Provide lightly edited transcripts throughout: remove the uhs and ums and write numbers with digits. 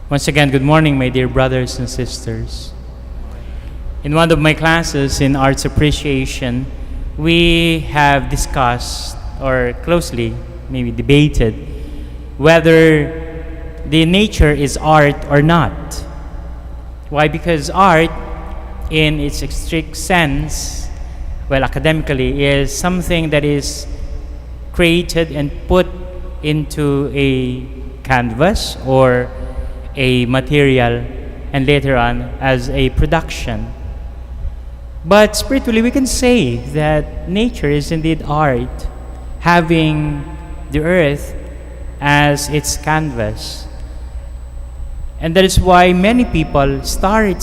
Once again, good morning, my dear brothers and sisters. In one of my classes in arts appreciation, we have discussed or closely maybe debated whether the nature is art or not. Why? Because art, in its strict sense, well, academically, is something that is created and put into a canvas or a material and later on as a production. But spiritually, we can say that nature is indeed art, having the earth as its canvas. And that is why many people start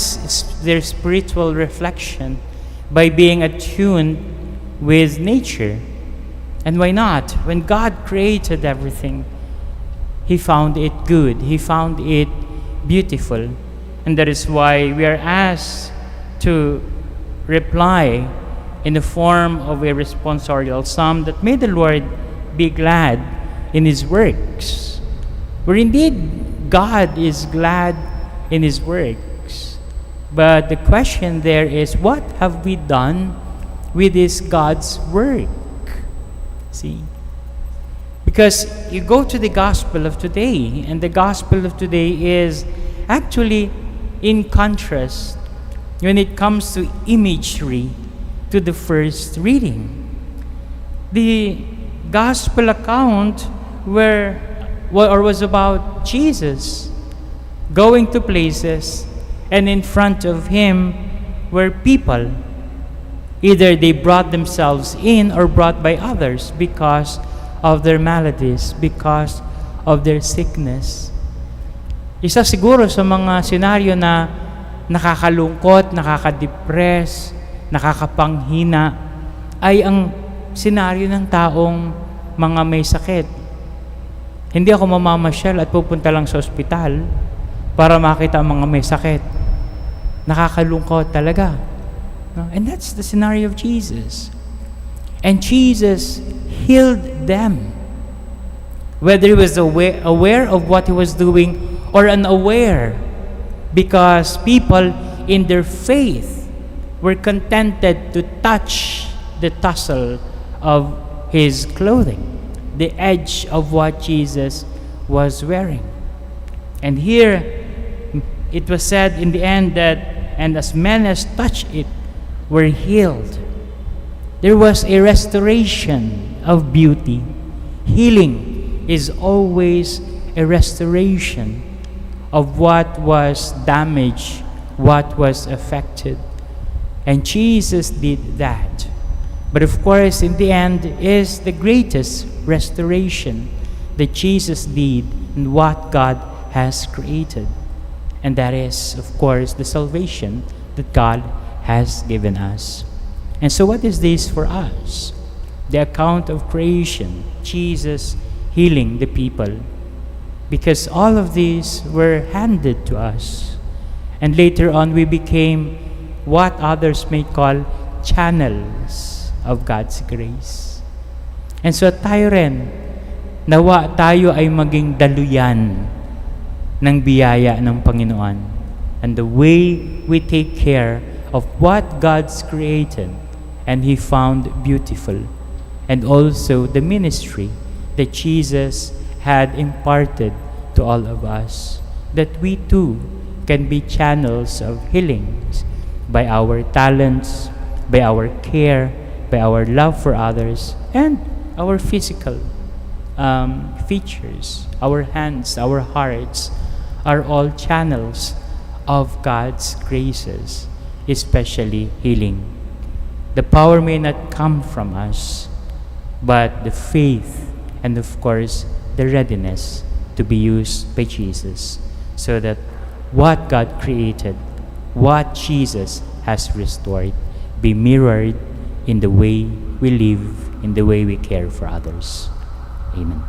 their spiritual reflection by being attuned with nature. And why not? When God created everything, He found it good. He found it beautiful. And that is why we are asked to reply in the form of a responsorial psalm that may the Lord be glad in His works. Where indeed God is glad in His works. But the question there is, what have we done with this God's work? See? Because you go to the gospel of today, and the gospel of today is actually in contrast when it comes to imagery to the first reading. The gospel account was about Jesus going to places, and in front of Him were people. Either they brought themselves in or brought by others because of their maladies, because of their sickness. Isa siguro sa mga senaryo na nakakalungkot, nakakadepress, nakakapanghina ay ang senaryo ng taong mga may sakit. Hindi ako mamamasyal at pupunta lang sa ospital para makita ang mga may sakit. Nakakalungkot talaga. And that's the scenario of Jesus. And Jesus healed them. Whether He was aware of what He was doing or unaware, because people in their faith were contented to touch the tassel of His clothing, the edge of what Jesus was wearing. And here it was said in the end that, and as many as touched it were healed. There was a restoration of beauty. Healing is always a restoration of what was damaged, what was affected. And Jesus did that. But of course, in the end, is the greatest restoration that Jesus did in what God has created. And that is, of course, the salvation that God has given us. And so what is this for us? The account of creation, Jesus healing the people. Because all of these were handed to us. And later on, we became what others may call channels of God's grace. And so tayo rin, nawa tayo ay maging daluyan ng biyaya ng Panginoon. And the way we take care of what God's created and He found beautiful, and also the ministry that Jesus had imparted to all of us, that we too can be channels of healings by our talents, by our care, by our love for others, and our physical features. Our hands, our hearts are all channels of God's graces, especially healing. The power may not come from us, but the faith and of course the readiness to be used by Jesus, so that what God created, what Jesus has restored, be mirrored in the way we live, in the way we care for others. Amen.